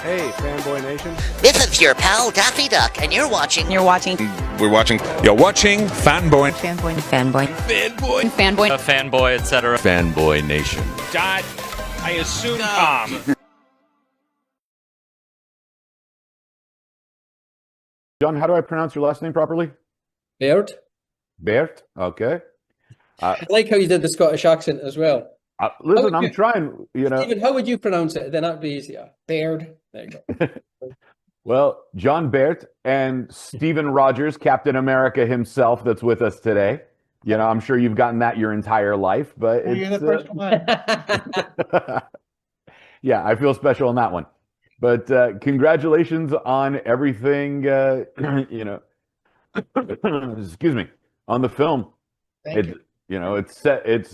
Hey, Fanboy Nation. This is your pal Daffy Duck, and you're watching. We're watching Fanboy. A fanboy, etc. Fanboy Nation. Dot, I assume Tom. John, how do I pronounce your last name properly? Baird. Baird? Okay. I like how you did the Scottish accent as well. Listen, I'm trying, Stephen, how would you pronounce it? Then that'd be easier. Baird. There you go. Well, John Baird and Stephen Rogers, Captain America himself, that's with us today. I'm sure you've gotten that your entire life, but you're the first one. Yeah, I feel special on that one. But congratulations on everything, excuse me, on the film. Thank you. It's set. It's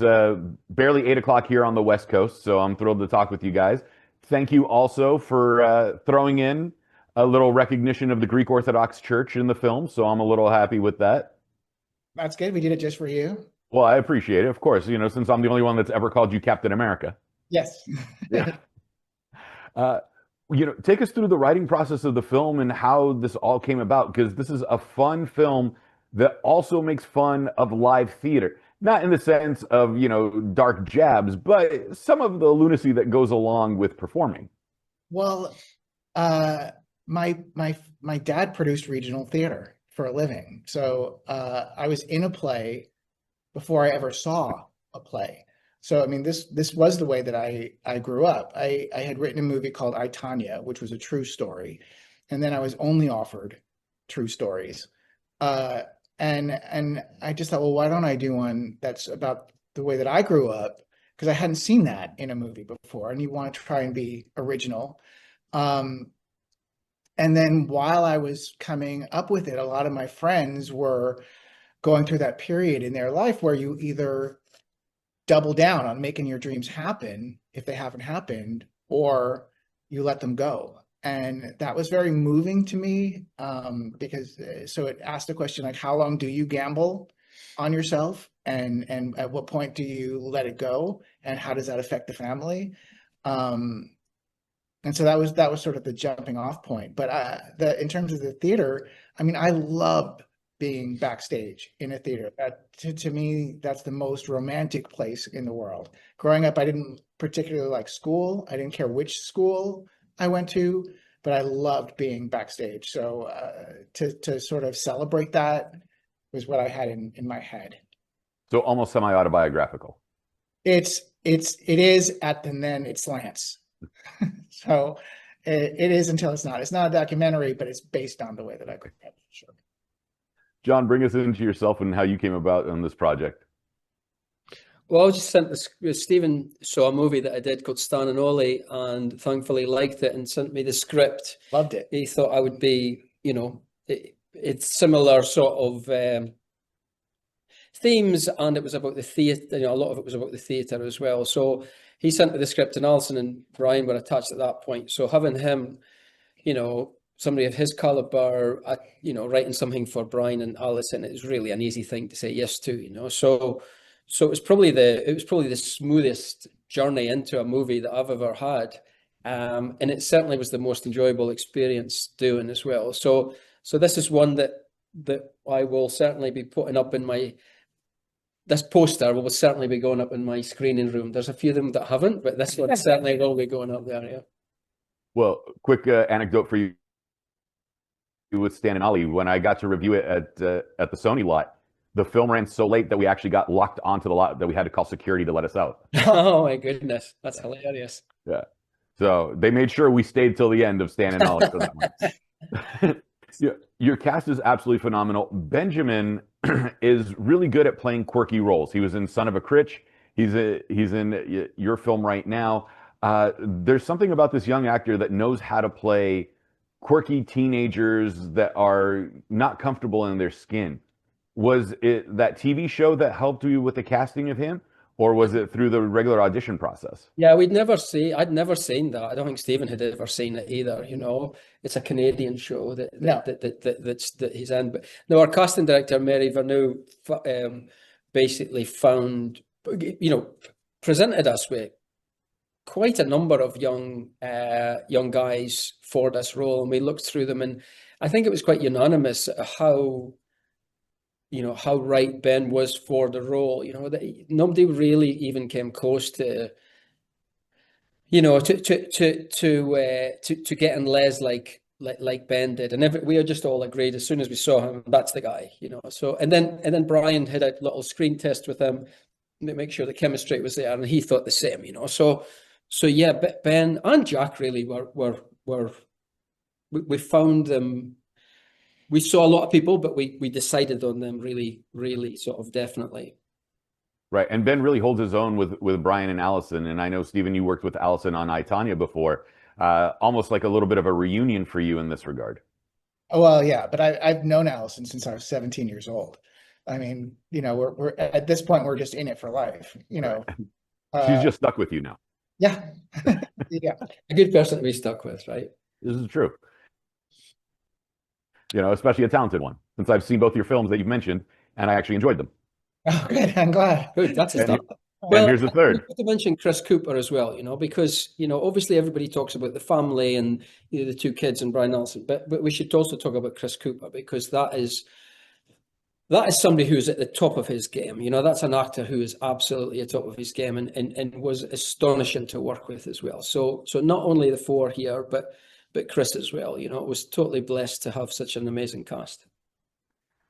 barely 8 o'clock here on the West Coast, so I'm thrilled to talk with you guys. Thank you also for throwing in a little recognition of the Greek Orthodox Church in the film, so I'm a little happy with that. That's good. We did it just for you. Well, I appreciate it, of course, since I'm the only one that's ever called you Captain America. Yes. Yeah. Take us through the writing process of the film and how this all came about, because this is a fun film that also makes fun of live theater. Not in the sense of, dark jabs, but some of the lunacy that goes along with performing. Well, my dad produced regional theater for a living. So I was in a play before I ever saw a play. So, I mean, this was the way that I grew up. I had written a movie called I, Tonya, which was a true story. And then I was only offered true stories. And I just thought, well, why don't I do one that's about the way that I grew up? Because I hadn't seen that in a movie before, and you want to try and be original. And then while I was coming up with it, a lot of my friends were going through that period in their life where you either double down on making your dreams happen if they haven't happened, or you let them go. And that was very moving to me, because so it asked the question, like, how long do you gamble on yourself, and at what point do you let it go, and how does that affect the family? And so that was sort of the jumping off point. But in terms of the theater, I mean, I loved being backstage in a theater. To me, that's the most romantic place in the world. Growing up, I didn't particularly like school. I didn't care which school I went to, but I loved being backstage. So to sort of celebrate that was what I had in my head. So almost semi-autobiographical. It is and then it slants. So it is until it's not. It's not a documentary, but it's based on the way that I grew up. Sure. John, bring us into yourself and how you came about on this project. Well, I was just sent this. Stephen saw a movie that I did called Stan and Ollie, and thankfully liked it and sent me the script. Loved it. He thought I would be, it's similar sort of themes, and it was about the theatre. A lot of it was about the theatre as well. So he sent me the script, and Allison and Bryan were attached at that point. So having him, somebody of his caliber, writing something for Bryan and Allison, it was really an easy thing to say yes to. So it was probably the smoothest journey into a movie that I've ever had, and it certainly was the most enjoyable experience doing as well. So this is one that I will certainly be putting up in my. This poster will certainly be going up in my screening room. There's a few of them that haven't, but this one certainly will be going up there. Yeah. Well, quick anecdote for you with Stan and Ollie. When I got to review it at the Sony lot, the film ran so late that we actually got locked onto the lot that we had to call security to let us out. Oh my goodness, that's hilarious. Yeah. So they made sure we stayed till the end of Stan and Ollie for that one. Yeah, your cast is absolutely phenomenal. Benjamin is really good at playing quirky roles. He was in Son of a Critch. He's in your film right now. There's something about this young actor that knows how to play quirky teenagers that are not comfortable in their skin. Was it that TV show that helped you with the casting of him, or was it through the regular audition process? Yeah, I'd never seen that. I don't think Stephen had ever seen it either. It's a Canadian show that he's in. But no, our casting director Mary Verneau basically found, presented us with quite a number of young guys for this role, and we looked through them, and I think it was quite unanimous how right Ben was for the role. Nobody really even came close to getting Les like Ben did, and we are just all agreed as soon as we saw him, that's the guy. So and then Bryan had a little screen test with him to make sure the chemistry was there, and he thought the same. So yeah, Ben and Jack really we found them. We saw a lot of people, but we decided on them really, really sort of definitely. Right. And Ben really holds his own with Bryan and Allison. And I know, Stephen, you worked with Allison on I, Tonya before. Almost like a little bit of a reunion for you in this regard. Oh, well, yeah, but I've known Allison since I was 17 years old. I mean, we're at this point, we're just in it for life, She's just stuck with you now. Yeah. Yeah. A good person to be stuck with, right? This is true. Especially a talented one, since I've seen both your films that you've mentioned, and I actually enjoyed them. Oh, good. I'm glad. Good. That's a start. Well, and here's the third. I have to mention Chris Cooper as well, because obviously everybody talks about the family and the two kids and Bryan Allison, but we should also talk about Chris Cooper, because that is somebody who's at the top of his game. That's an actor who is absolutely at the top of his game and was astonishing to work with as well. So not only the four here, but Chris as well. It was totally blessed to have such an amazing cast.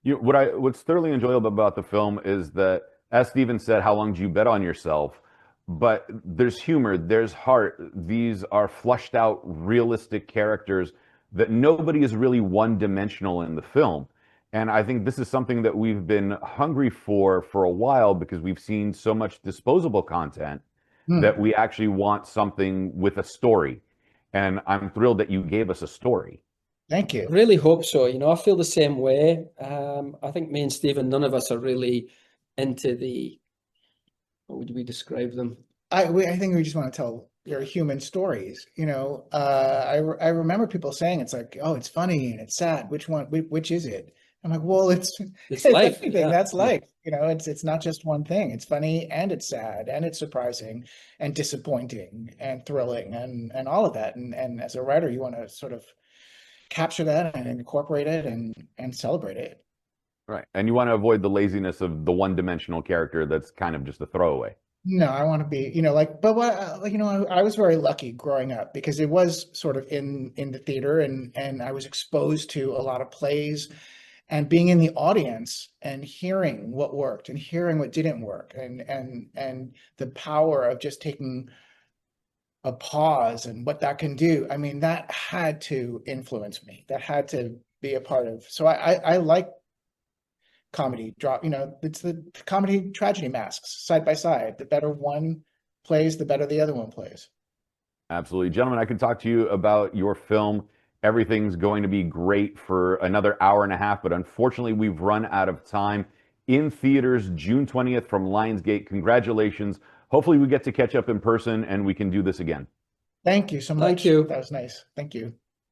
What's thoroughly enjoyable about the film is that, as Stephen said, how long do you bet on yourself? But there's humor, there's heart. These are flushed out, realistic characters that nobody is really one-dimensional in the film. And I think this is something that we've been hungry for a while, because we've seen so much disposable content that we actually want something with a story. And I'm thrilled that you gave us a story. Thank you. I really hope so. I feel the same way. I think me and Stephen, none of us are really into what would we describe them? I think we just want to tell your human stories. I remember people saying it's like, oh, it's funny and it's sad. Which is it? I'm like, well, it's life. Everything. Yeah. That's life. It's not just one thing. It's funny and it's sad and it's surprising and disappointing and thrilling and all of that. And as a writer, you want to sort of capture that and incorporate it and celebrate it. Right. And you want to avoid the laziness of the one-dimensional character that's kind of just a throwaway. No, I want to be, I was very lucky growing up, because it was sort of in the theater, and I was exposed to a lot of plays, and being in the audience and hearing what worked and hearing what didn't work, and the power of just taking a pause and what that can do. I mean, that had to influence me. That had to be a part of. So I like comedy drop. It's the comedy tragedy masks side by side. The better one plays, the better the other one plays. Absolutely. Gentlemen, I could talk to you about your film. Everything's going to be great for another hour and a half, but unfortunately we've run out of time. In theaters, June 20th from Lionsgate. Congratulations. Hopefully we get to catch up in person and we can do this again. Thank you so much. Thank you. That was nice. Thank you.